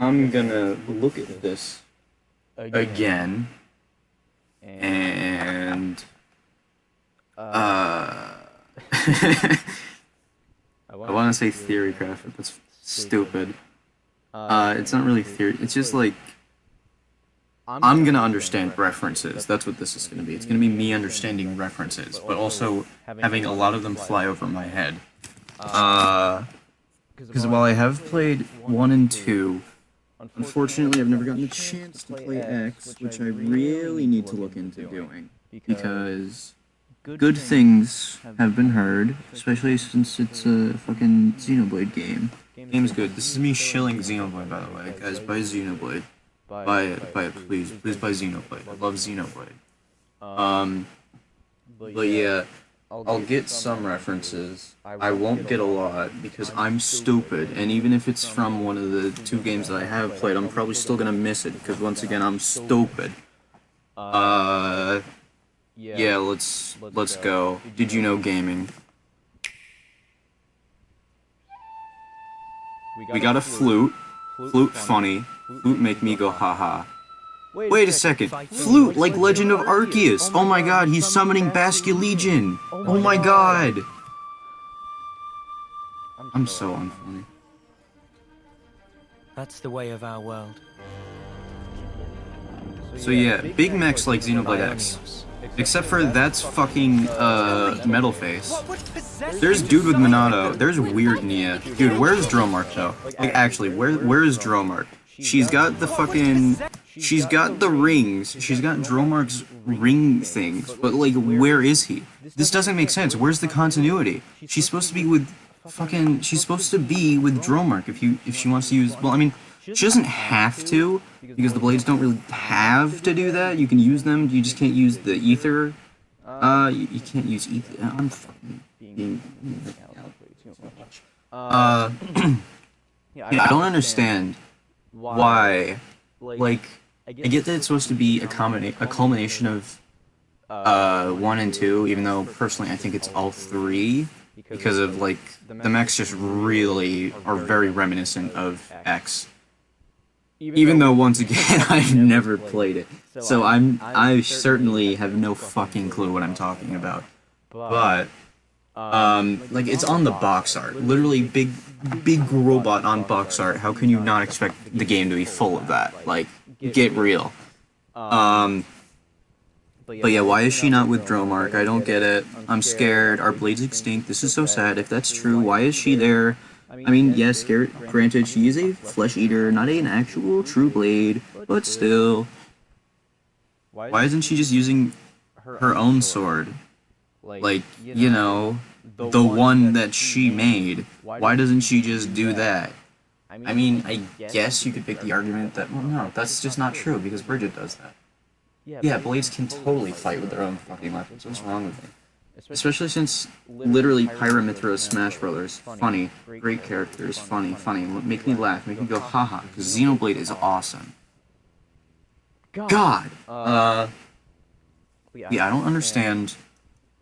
I'm gonna look at this again, and I want to say theorycraft, but that's stupid. It's not really theory. It's just like I'm gonna understand references. That's what this is gonna be. It's gonna be me understanding references, but also having a lot of them fly over my head. Because while I have played 1 and 2, unfortunately I've never gotten a chance to play X, which I really need to look into doing. Because good things have been heard, especially since it's a fucking Xenoblade game. Game's good. This is me shilling Xenoblade, by the way. Guys, buy Xenoblade. Buy it, please. Please buy Xenoblade. I love Xenoblade. But yeah, I'll get some references. I won't get a lot, because I'm stupid, and even if it's from one of the 2 games that I have played, I'm probably still gonna miss it, because once again, I'm stupid. Yeah, let's go. Did you know gaming? We got a flute. Flute funny. Flute make me go haha. Wait a second. Flute like Legend of Arceus. Oh my god, he's summoning Basculegion. Oh my god. I'm so unfunny. That's the way of our world. So yeah, big mechs like Xenoblade X. Except for that's fucking, Metal Face. There's Dude with Minato. There's Weird Nia. Dude, where's Dromark, though? Like, actually, where is Dromark? She's got the fucking... She's got the rings. She's got Dromark's ring things. But, like, where is he? This doesn't make sense. Where's the continuity? She's supposed to be with fucking... She's supposed to be with Dromark if she wants to use... Well, I mean... She doesn't have to, because the blades don't really have to do that. You can use them, you just can't use the ether. You can't use ether. I'm fucking being... yeah, I don't understand why, like, I get that it's supposed to be a culmination of, 1 and 2, even though, personally, I think it's all 3, because of, like, the mechs just really are very reminiscent of X. Even though, once again, I've never played it. So I certainly have no fucking clue what I'm talking about. But, like, it's on the box art. Literally, big robot on box art. How can you not expect the game to be full of that? Like, get real. But yeah, why is she not with Dromark? I don't get it. I'm scared. Our blade's extinct. This is so sad. If that's true, why is she there? I mean, yes, granted, she is a flesh eater, not an actual true blade, but still. Why isn't she just using her own sword? Like, you know, the one that she made. Why doesn't she just do that? I mean, I guess you could pick the argument that, well, no, that's just not true, because Bridget does that. Yeah, blades can totally fight with their own fucking weapons. What's wrong with me? Especially since, literally, Pyramithra Smash Brothers, funny, great characters, funny, make me laugh, make me go haha, because Xenoblade is awesome. God! Yeah, I don't understand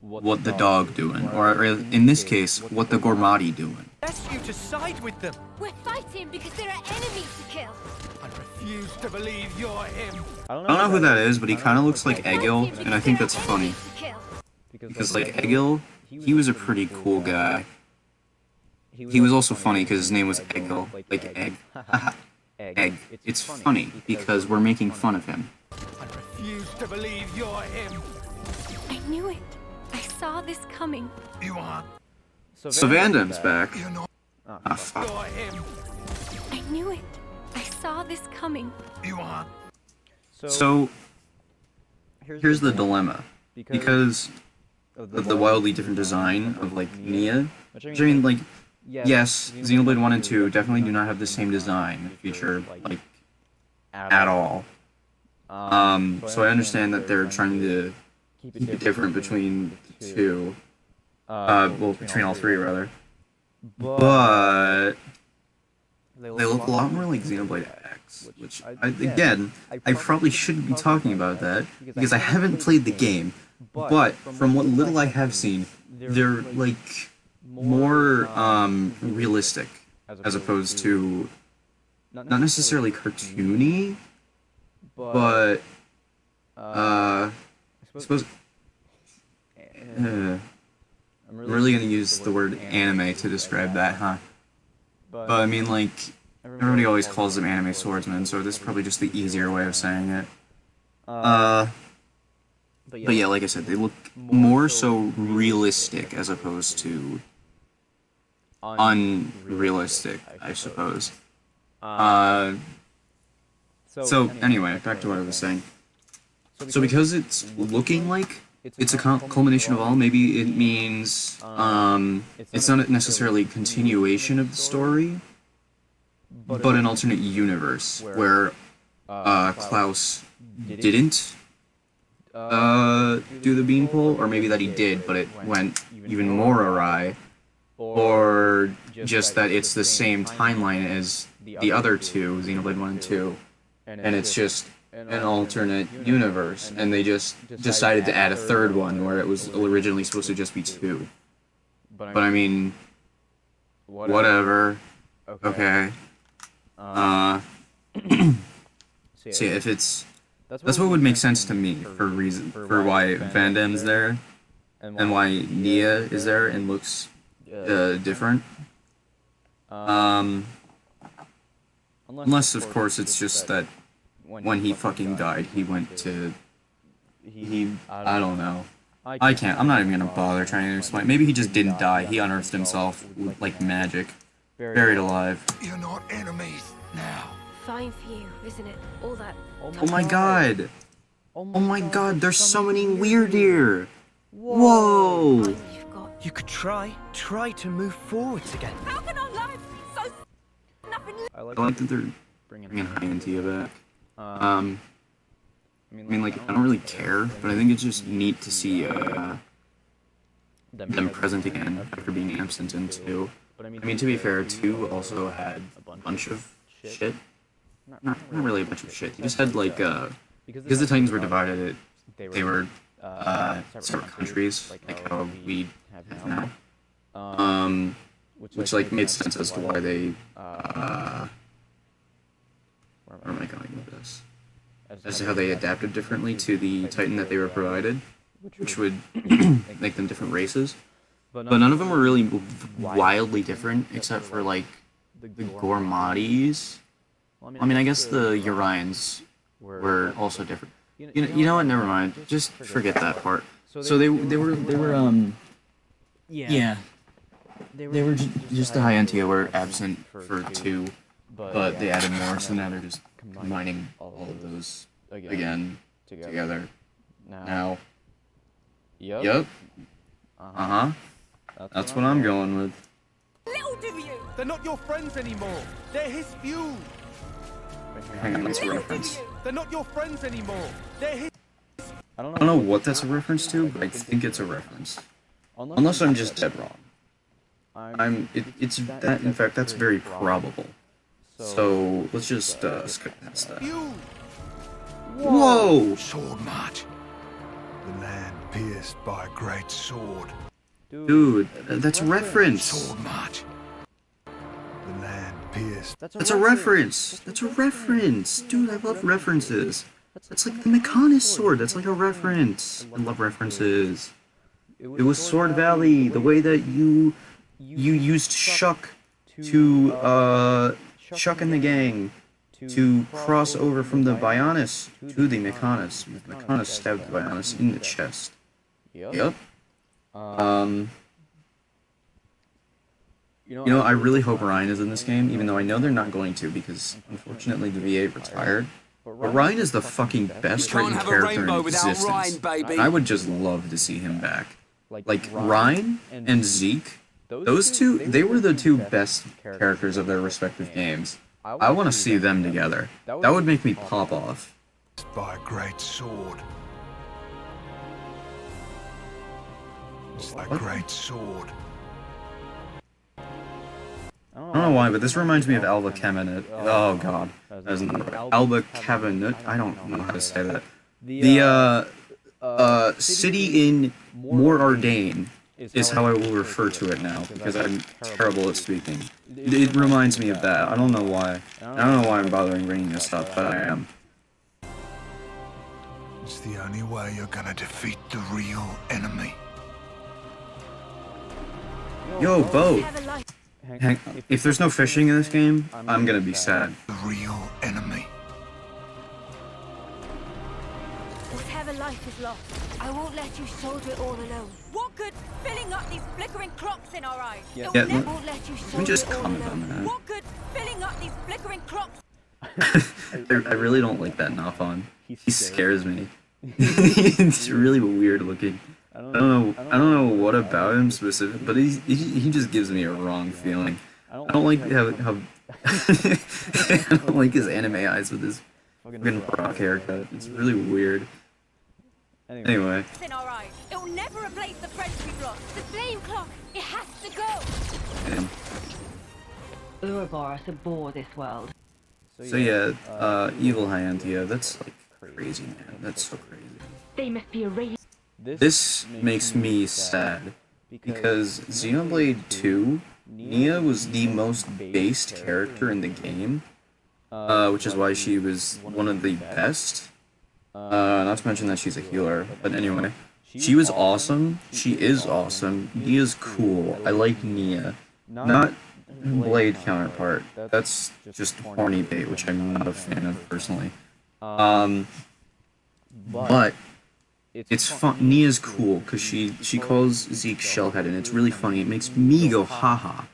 what the dog doing, or in this case, what the Gormati doing. Ask you to side with them. We're fighting because there are enemies to kill. I refuse to believe you're him. I don't know who that is, but he kind of looks like Egil, and I think that's funny. Because, like, Egil, he was a pretty cool guy. He was also funny because his name was Egil, like egg. Haha. Egg. It's funny because we're making fun of him. I refuse to believe you're him. I knew it. I saw this coming. You are. So Vandam's back. You're not. Ah, fuck. You're him. I knew it. I saw this coming. You are. So, here's the dilemma. Because of the wildly different design of, like, Nia. Which I mean, like, yes, Xenoblade 1 and 2 definitely do not have the same design feature, like, at all. So I understand that they're trying to keep it different between the 2. Well, between all 3, rather. But they look a lot more like Xenoblade X, which, again, I probably shouldn't be talking about that, because I haven't played the game. But, from what little I have seen, they're, like, more, realistic, as opposed to not necessarily cartoony, but I suppose I'm really gonna use the word anime to describe that, huh? But I mean, like, everybody always calls them anime swordsmen, so this is probably just the easier way of saying it. But yeah, like I said, they look more so realistic as opposed to unrealistic, I suppose. So anyway, back to what I was saying. So because it's looking like it's a culmination of all, maybe it means it's not necessarily a continuation of the story, but an alternate universe where Klaus didn't do the beanpole, or maybe that he did, but it went even more awry, or just that it's the same timeline as the other two, Xenoblade 1 and 2, and it's just an alternate universe, and they just decided to add a third one where it was originally supposed to just be 2. But I mean, whatever. Okay. So yeah, if it's that's what would make sense to me for why Van Damme's there, and why Nia is there and looks different. Unless of course it's just that when he fucking died, he went to I don't know. I'm not even gonna bother trying to explain. Maybe he just didn't die. He unearthed himself with, like, magic, buried alive. You're not enemies now. Fine for you, isn't it? All that. Oh my god! Oh my god, there's so many weird here! Whoa! You've got. You could try to move forwards again. How can our lives be so nothing? I like that they're bringing Hyantia back. I mean, like, I don't really care, but I think it's just neat to see them present again after being absent in 2. I mean, to be fair, 2 also had a bunch of shit. Not really a bunch of shit. You just had, like, because the Titans were divided, they were separate countries, like how we have now. Which, like, made sense as to why they, where am I going with this? As to how they adapted differently to the Titan that they were provided, which would make them different races. But none of them were really wildly different, except for, like, the Gormadis. I mean, I guess the Urians were also different. You know what? Never mind. Just forget that part. So they were just the Hyantia were absent for 2, but they added more, so now they're just combining all of those again together. Now. Yep. That's what I'm going with. Little do you. They're not your friends anymore. They're his few. Hang on, that's a reference. They're not your friends anymore. They're his. I don't know what that's a reference to, but I think it's a reference. Unless I'm just dead wrong. It's that. In fact, that's very probable. So let's just skip past that. Whoa! Sword march. The land pierced by a great sword. Dude, that's a reference. Sword march. The land pierced. That's a reference. That's a reference. Dude, I love references. That's like the Mechonis sword. That's like a reference. I love references. It was Sword Valley. The way that you used Shuck to Shuck and the gang to cross over from the Bionis to the Mechonis. Mechonis stabbed the Bionis in the chest. Yep. You know, I really hope Ryan is in this game, even though I know they're not going to, because unfortunately the VA retired. But Ryan is the fucking best written character in existence. I would just love to see him back. Like, Ryan and Zeke, those two, they were the 2 best characters of their respective games. I want to see them together. That would make me pop off. By a great sword. It's a great sword. I don't know why, but this reminds me of Alba Cabinet. Oh god. Alba Cabinet? I don't know how to say that. The city in Morardain is how I will refer to it now, because I'm terrible at speaking. It reminds me of that. I don't know why. I don't know why I'm bothering bringing this up, but I am. It's the only way you're gonna defeat the real enemy. Yo, boat! Have a light. If there's no fishing in this game, I'm gonna be sad. The real enemy. This heavy life is lost. I won't let you shoulder it all alone. What good filling up these flickering clocks in our eyes? Yeah. Yeah, I won't let you let me shoulder just it all comment alone. on that. What good filling up these flickering clocks? I really don't like that Nafon. He scares me. It's really weird looking. I don't know what about him specific, but he just gives me a wrong feeling. I don't like how I don't like his anime eyes with his fucking rock haircut. It's really weird. Anyway, In our eyes. It will never replace the friends we've lost. The flame clock, it has to go. damn. Ouroboros abhor this world. So yeah, evil Hyantia, that's like crazy, man. That's so crazy. They must be erased. This makes me sad because Xenoblade 2, Nia was the most based character in the game, which is why she was one of the best. Not to mention that she's a healer, but anyway, she was awesome. She is awesome. Nia's cool. I like Nia, not Blade counterpart. That's just horny bait, which I'm not a fan of personally. But it's fun. Nia's cool because she calls Zeke Shellhead, and it's really funny. It makes me go haha.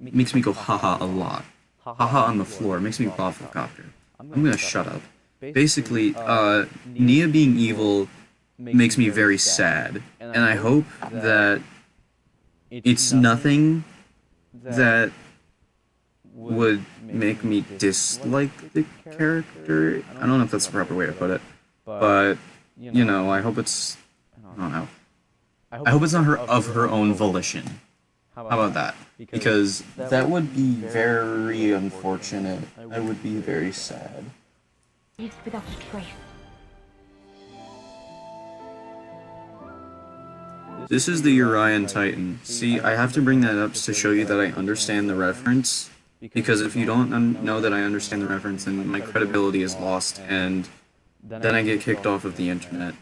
It makes me go haha a lot. Haha on the floor. It makes me Boffelcopter. I'm gonna shut up. Basically, Nia being evil makes me very sad, and I hope that it's nothing that would make me dislike the character. I don't know if that's the proper way to put it, but you know, I hope it's, I don't know. I hope it's not of her own volition. How about that? Because that would be very unfortunate. I would be very sad. Without a trace. This is the Urian Titan. See, I have to bring that up to show you that I understand the reference. Because if you don't know that I understand the reference, then my credibility is lost, and then I get kicked off of the internet.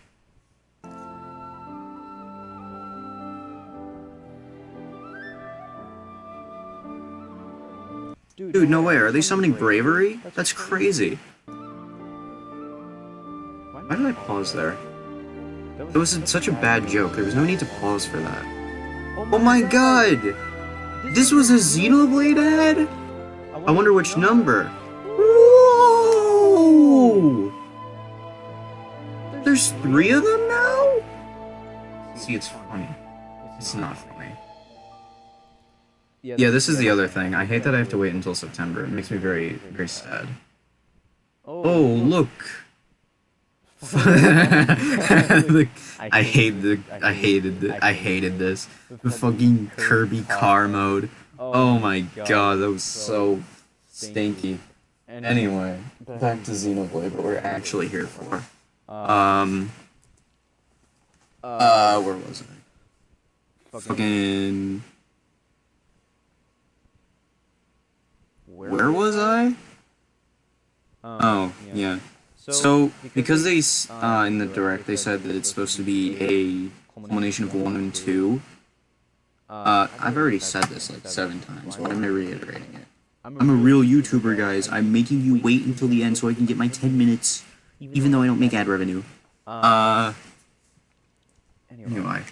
Dude, no way. Are they summoning Bravery? That's crazy. Why did I pause there? It was such a bad joke. There was no need to pause for that. Oh my god! This was a Xenoblade ad? I wonder which number. Whoa! There's 3 of them now? See, it's funny. It's not funny. Yeah, this is the other thing. I hate that I have to wait until September. It makes me very, very sad. Oh, look! I hated this. The fucking Kirby car mode. Oh my god, that was so stinky. Anyway, back to Xenoblade, what we're actually here for. Where was I? Fucking... Where was I? Oh, yeah. So, because they, in the direct, they said that it's supposed to be a culmination of 1 and 2, I've already said this like 7 times, why am I reiterating it? I'm a real YouTuber, guys. I'm making you wait until the end so I can get my 10 minutes, even though I don't make ad revenue. Anyway.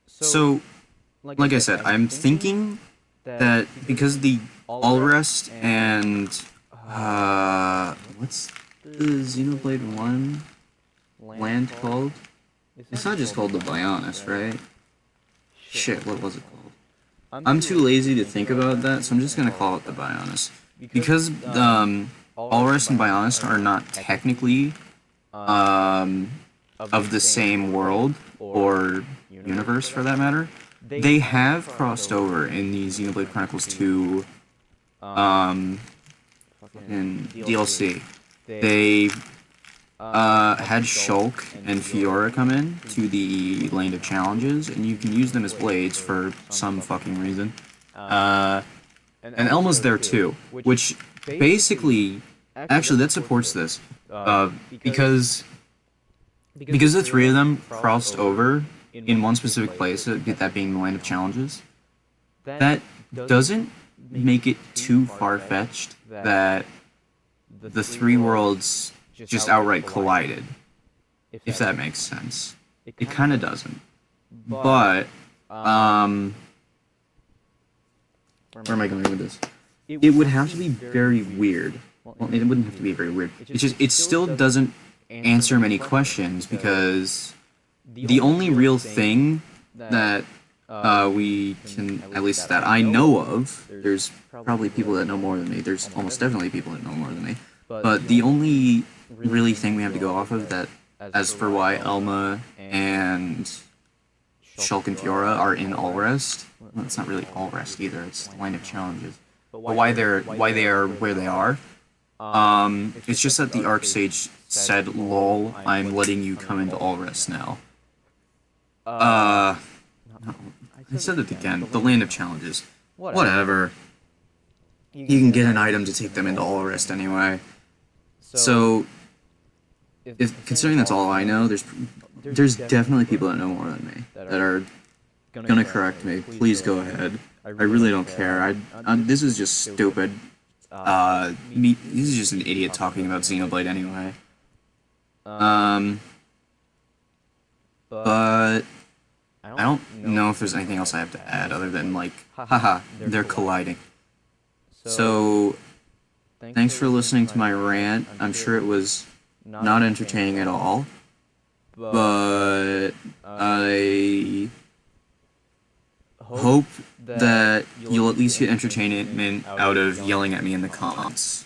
So, like I said, I'm thinking that because the Allrest and, what's the Xenoblade 1 land called? It's not just called the Bionis, right? Shit, what was it called? I'm too lazy to think about that, so I'm just gonna call it the Bionis. Because, Allrest and Bionis are not technically, of the same world, or universe for that matter, they have crossed over in the Xenoblade Chronicles 2, fucking DLC. They had Shulk and Fiora come in to the Land of Challenges, and you can use them as blades for some fucking reason. And Elma's there too, which basically, actually, that supports this, because the three of them crossed over in one specific place, that being the Land of Challenges. That doesn't make it too far-fetched that the three worlds just outright collided, if that makes sense. It kind of doesn't. But, where am I going with this? It would have to be very weird. Well, it wouldn't have to be very weird. It's just, it still doesn't answer many questions, because the only real thing that we can, at least that I know of, there's probably people that know more than me, there's almost definitely people that know more than me, but the only really thing we have to go off of, that, as for why Elma and Shulk and Fiora are in Allrest, well, it's not really Allrest either, it's the Land of Challenges, but why they are where they are, it's just that the Archsage said, lol, I'm letting you come into Allrest now. No, I said it again, the Land of Challenges. Whatever. You can get an item to take them into Allrest anyway. So, considering that's all I know, there's definitely people that know more than me, that are gonna correct me. Please go ahead. I really don't care. This is just stupid. This is just an idiot talking about Xenoblade anyway. But I don't know if there's anything else I have to add other than, like, haha, they're colliding. So, thanks for listening to my rant. I'm sure it was not entertaining at all, but I hope that you'll at least get entertainment out of yelling at me in the comments.